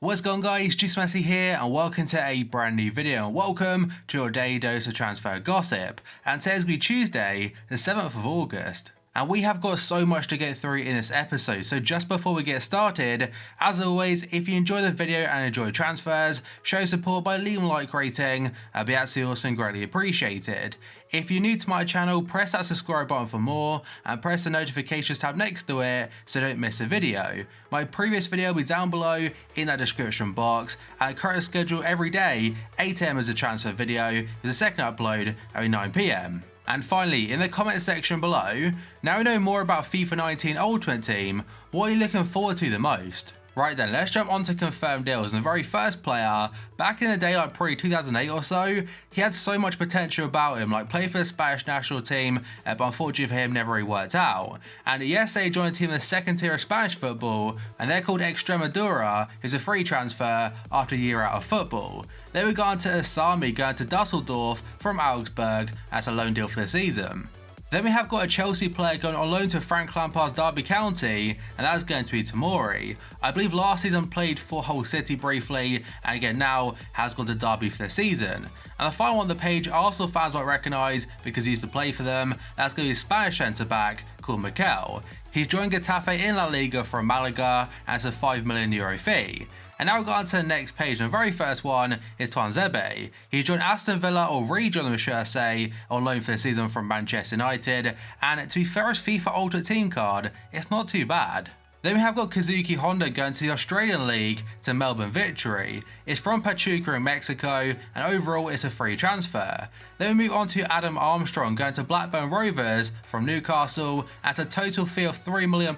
What's going on, guys? Just Messi here and welcome to a brand new video and welcome to your daily dose of transfer gossip. And today's going to be Tuesday, the 7th of August. And we have got so much to get through in this episode, so just before we get started, as always, if you enjoy the video and enjoy transfers, show support by leaving a like rating, that'd be absolutely awesome, greatly appreciated. If you're new to my channel, press that subscribe button for more and press the notifications tab next to it so don't miss a video. My previous video will be down below in that description box, and current schedule every day, 8 AM is a transfer video, with the second upload every 9 PM. And finally, in the comment section below, now we know more about FIFA 19 Ultimate Team, what are you looking forward to the most? Right then, let's jump on to confirmed deals. And the very first player, back in the day, like probably 2008 or so, he had so much potential about him, like played for the Spanish national team, but unfortunately for him, never really worked out. And yesterday he joined a team in the second tier of Spanish football, and they're called Extremadura, who's a free transfer after a year out of football. Then we got on to Asami going to Dusseldorf from Augsburg as a loan deal for the season. Then we have got a Chelsea player going on loan to Frank Lampard's Derby County, and that is going to be Tomori. I believe last season played for Hull City briefly, and again now has gone to Derby for the season. And the final one on the page Arsenal fans might recognise because he used to play for them, that's going to be a Spanish centre back called Mikel. He's joined Getafe in La Liga from Malaga, and it's a €5 million fee. And now we've got on to the next page, and the very first one is Tuanzebe. He joined Aston Villa, or rejoined, should I say, on loan for the season from Manchester United, and to be fair, as FIFA Ultimate Team card, it's not too bad. Then we have got Kazuki Honda going to the Australian League to Melbourne Victory. It's from Pachuca in Mexico, and overall it's a free transfer. Then we move on to Adam Armstrong going to Blackburn Rovers from Newcastle at a total fee of £3 million,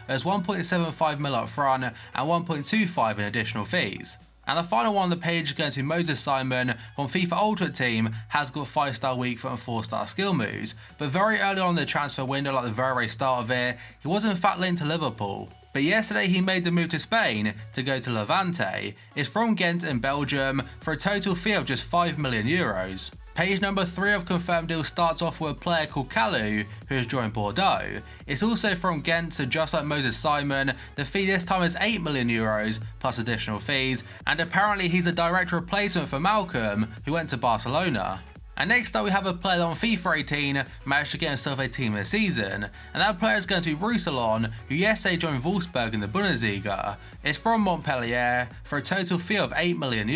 as 1.75 mil up front and 1.25 in additional fees. And the final one on the page is going to be Moses Simon from FIFA Ultimate Team, has got 5-star weak foot and 4-star skill moves, but very early on in the transfer window, like the very start of it, he was in fact linked to Liverpool. But yesterday he made the move to Spain to go to Levante. It's from Ghent in Belgium for a total fee of just €5 million. Page number 3 of confirmed deals starts off with a player called Kalu, who has joined Bordeaux. It's also from Ghent, so just like Moses Simon, the fee this time is €8 million plus additional fees, and apparently he's a direct replacement for Malcolm, who went to Barcelona. And next up we have a player that on FIFA 18 managed to get himself a team this season, and that player is going to be Roussillon, who yesterday joined Wolfsburg in the Bundesliga. It's from Montpellier for a total fee of €8 million.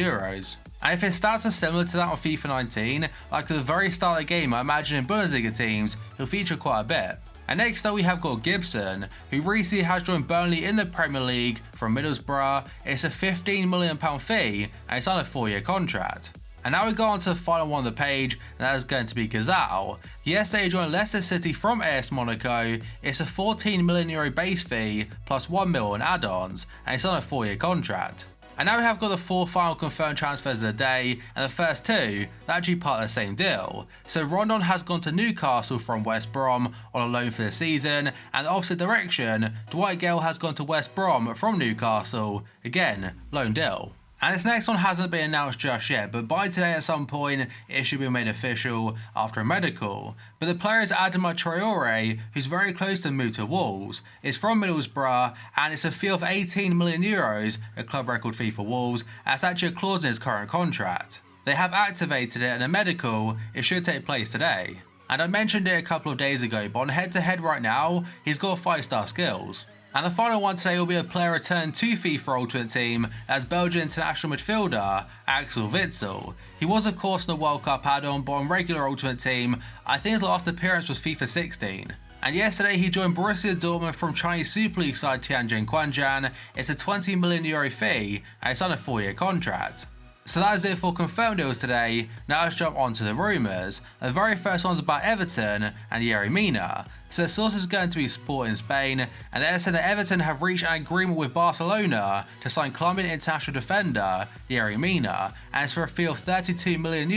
And if his stats are similar to that on FIFA 19, like at the very start of the game, I imagine in Bundesliga teams, he'll feature quite a bit. And next up we have got Gibson, who recently has joined Burnley in the Premier League from Middlesbrough. It's a £15 million fee, and it's on a 4-year contract. And now we go on to the final one on the page, and that is going to be Gazal. Yesterday he joined Leicester City from AS Monaco. It's a €14 million base fee plus £1 million in add-ons, and it's on a 4-year contract. And now we have got the 4 final confirmed transfers of the day, and the first 2, they're actually part of the same deal. So Rondon has gone to Newcastle from West Brom on a loan for the season, and the opposite direction, Dwight Gale has gone to West Brom from Newcastle, again, loan deal. And this next one hasn't been announced just yet, but by today at some point it should be made official after a medical. But the player is Adama Traore, who's very close to move to Wolves. It's from Middlesbrough, and it's a fee of €18 million, a club record fee for Wolves, and it's actually a clause in his current contract. They have activated it, and a medical, it should take place today. And I mentioned it a couple of days ago, but on head-to-head right now, he's got 5-star skills. And the final one today will be a player returned to FIFA Ultimate Team as Belgian international midfielder Axel Witsel. He was of course in the World Cup add-on, but on regular Ultimate Team, I think his last appearance was FIFA 16. And yesterday he joined Borussia Dortmund from Chinese Super League side Tianjin Quanjian. It's a €20 million fee, and it's on a 4-year contract. So that is it for confirmed deals today. Now let's jump on to the rumours. The very first one's about Everton and Yerry Mina. So the source is going to be Sport in Spain, and they said that Everton have reached an agreement with Barcelona to sign Colombian international defender Yerry Mina, and it's for a fee of €32 million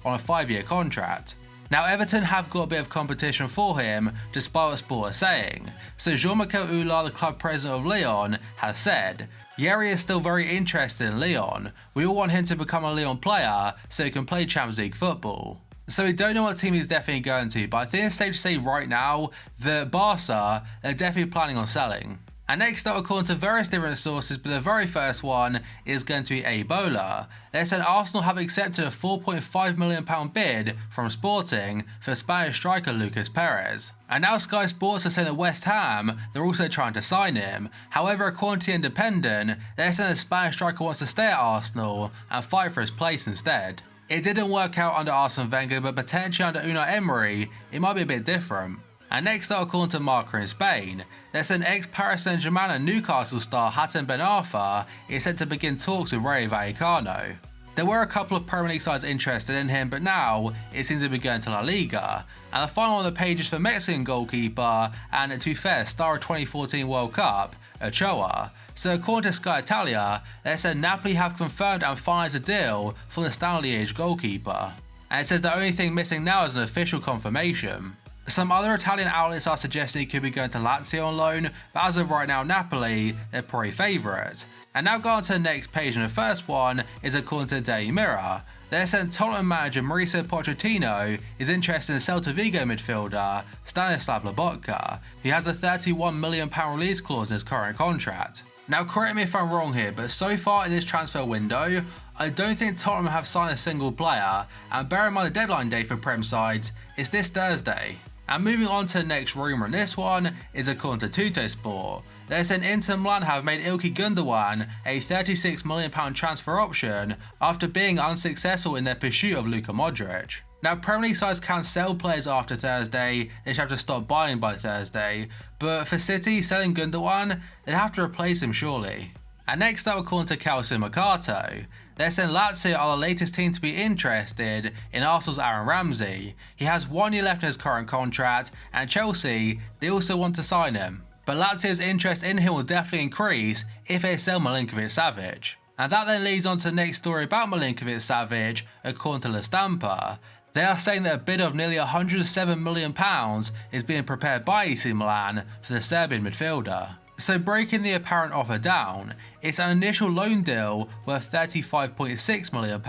on a 5-year contract. Now Everton have got a bit of competition for him, despite what Sport are saying. So Jean-Michel Oulard, the club president of Lyon, has said, Yerry is still very interested in Lyon. We all want him to become a Lyon player so he can play Champions League football. So we don't know what team he's definitely going to, but I think it's safe to say right now that Barca, they're definitely planning on selling. And next up, according to various different sources, but the very first one is going to be Ebola. They said Arsenal have accepted a £4.5 million bid from Sporting for Spanish striker Lucas Perez. And now Sky Sports are saying that West Ham, they're also trying to sign him. However, according to The Independent, they're saying the Spanish striker wants to stay at Arsenal and fight for his place instead. It didn't work out under Arsene Wenger, but potentially under Unai Emery, it might be a bit different. And next up, according to Marca in Spain, there's an ex-Paris Saint-Germain and Newcastle star Hatem Ben Arfa is set to begin talks with Rayo Vallecano. There were a couple of Premier League sides interested in him, but now it seems to be going to La Liga. And the final on the page is for Mexican goalkeeper and, to be fair, star of 2014 World Cup, Ochoa. So according to Sky Italia, they said Napoli have confirmed and finalized a deal for the Stanley-aged goalkeeper. And it says the only thing missing now is an official confirmation. Some other Italian outlets are suggesting he could be going to Lazio on loan, but as of right now, Napoli, they're probably favourites. And now going on to the next page, and the first one is according to the Daily Mirror. They're saying Tottenham manager Mauricio Pochettino is interested in Celta Vigo midfielder Stanislav Lobotka, who has a £31 million release clause in his current contract. Now correct me if I'm wrong here, but so far in this transfer window, I don't think Tottenham have signed a single player, and bear in mind the deadline day for Prem sides is this Thursday. And moving on to the next rumour, and this one is according to Tuttosport. They're saying Inter Milan have made Ilkay Gundogan a £36 million transfer option after being unsuccessful in their pursuit of Luka Modric. Now, Premier League sides can sell players after Thursday, they should have to stop buying by Thursday, but for City, selling Gundogan, they'd have to replace him surely. And next up, according to Calcio Mercato, they're saying Lazio are the latest team to be interested in Arsenal's Aaron Ramsey. He has 1 year left in his current contract, and Chelsea, they also want to sign him. But Lazio's interest in him will definitely increase if they sell Milinkovic-Savic. And that then leads on to the next story about Milinkovic-Savic, according to La Stampa. They are saying that a bid of nearly £107 million is being prepared by AC Milan for the Serbian midfielder. So breaking the apparent offer down, it's an initial loan deal worth £35.6 million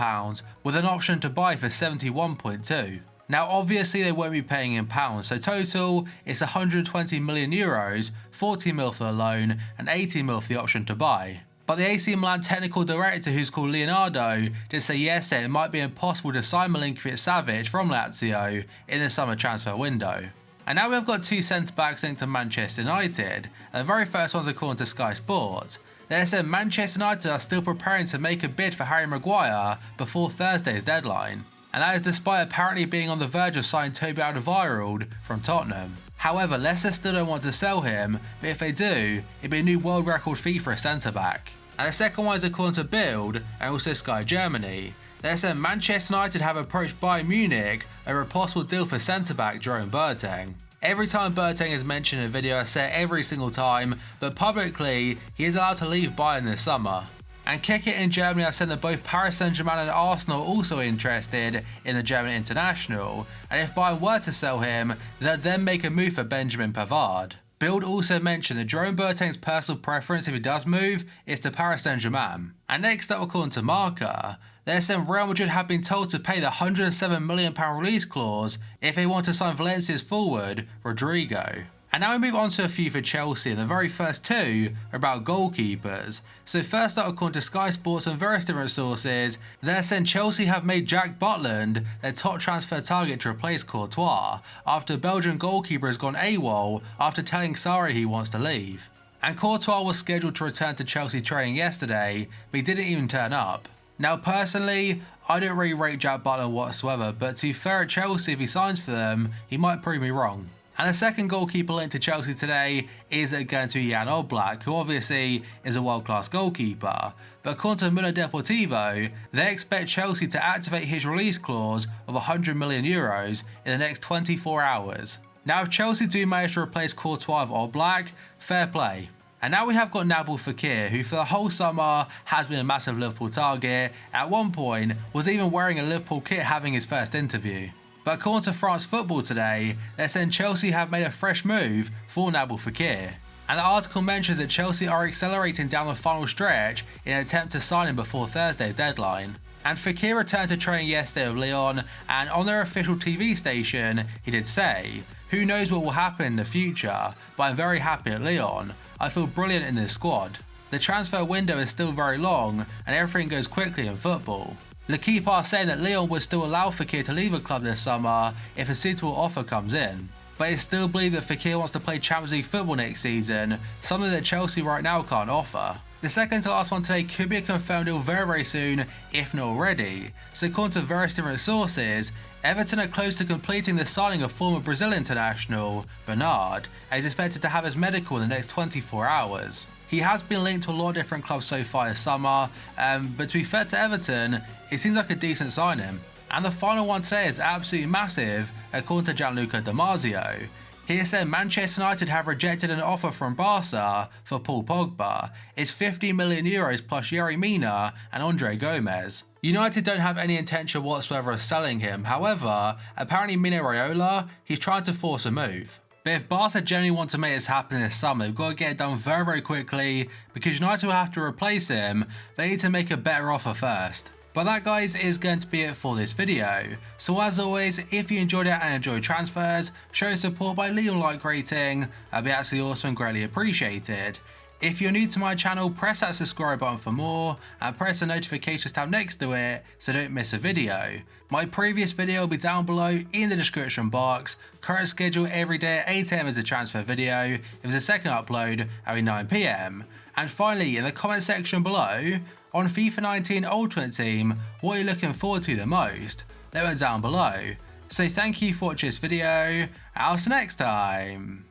with an option to buy for 71.2. Now obviously they won't be paying in pounds, so total it's €120 million, 40 mil for the loan and 80 mil for the option to buy. But the AC Milan technical director, who's called Leonardo, did say yesterday it might be impossible to sign Milinkovic-Savic from Lazio in the summer transfer window. And now we've got two centre-backs linked to Manchester United, and the very first one's according to Sky Sports. They said Manchester United are still preparing to make a bid for Harry Maguire before Thursday's deadline, and that is despite apparently being on the verge of signing Toby Alderweireld from Tottenham. However, Leicester still don't want to sell him, but if they do, it'd be a new world record fee for a centre-back. And the second one is according to Bild and also Sky Germany. They said Manchester United have approached Bayern Munich over a possible deal for centre-back Jerome Boateng. Every time Boateng is mentioned in a video, I say it every single time, but publicly, he is allowed to leave Bayern this summer. And Kick It in Germany have said that both Paris Saint-Germain and Arsenal are also interested in the German international, and if Bayern were to sell him, they'd then make a move for Benjamin Pavard. Bild also mentioned that Jerome Boateng's personal preference if he does move is to Paris Saint-Germain. And next up, according to Marca, they're saying Real Madrid have been told to pay the £107 million release clause if they want to sign Valencia's forward, Rodrigo. And now we move on to a few for Chelsea, and the very first two are about goalkeepers. So first up, according to Sky Sports and various different sources, they're saying Chelsea have made Jack Butland their top transfer target to replace Courtois, after Belgian goalkeeper has gone AWOL after telling Sarri he wants to leave. And Courtois was scheduled to return to Chelsea training yesterday, but he didn't even turn up. Now personally, I don't really rate Jack Butland whatsoever, but to be fair at Chelsea, if he signs for them, he might prove me wrong. And the second goalkeeper linked to Chelsea today is going to be Jan Oblak, who obviously is a world-class goalkeeper. But according to Mundo Deportivo, they expect Chelsea to activate his release clause of €100 million in the next 24 hours. Now if Chelsea do manage to replace Courtois with Oblak, fair play. And now we have got Nabil Fekir, who for the whole summer has been a massive Liverpool target, at one point was even wearing a Liverpool kit having his first interview. But according to France Football today, they're saying Chelsea have made a fresh move for Nabil Fekir. And the article mentions that Chelsea are accelerating down the final stretch in an attempt to sign him before Thursday's deadline. And Fekir returned to training yesterday with Lyon, and on their official TV station, he did say, "Who knows what will happen in the future, but I'm very happy at Lyon. I feel brilliant in this squad. The transfer window is still very long and everything goes quickly in football. L'Equipe are saying that Lyon would still allow Fekir to leave the club this summer if a suitable offer comes in, but it's still believed that Fekir wants to play Champions League football next season, something that Chelsea right now can't offer. The second to last one today could be a confirmed deal very soon, if not already. So according to various different sources, Everton are close to completing the signing of former Brazil international Bernard, and is expected to have his medical in the next 24 hours. He has been linked to a lot of different clubs so far this summer, but to be fair to Everton, it seems like a decent signing. And the final one today is absolutely massive, according to Gianluca Di Marzio. He said Manchester United have rejected an offer from Barca for Paul Pogba. It's €50 million plus Yerry Mina and Andre Gomez. United don't have any intention whatsoever of selling him, however, apparently Mino Raiola, he's trying to force a move. But if Barca genuinely want to make this happen this summer, they've got to get it done very quickly, because United will have to replace him. They need to make a better offer first. But that, guys, is going to be it for this video. So as always, if you enjoyed it and enjoyed transfers, show support by leaving a like rating. That'd be absolutely awesome and greatly appreciated. If you're new to my channel, press that subscribe button for more and press the notifications tab next to it so don't miss a video. My previous video will be down below in the description box. Current schedule every day at 8 AM is a transfer video. If there's a second upload, at 9 PM. And finally, in the comment section below, on FIFA 19 Ultimate Team, what are you looking forward to the most? Let me know down below. So thank you for watching this video, and I'll see you next time.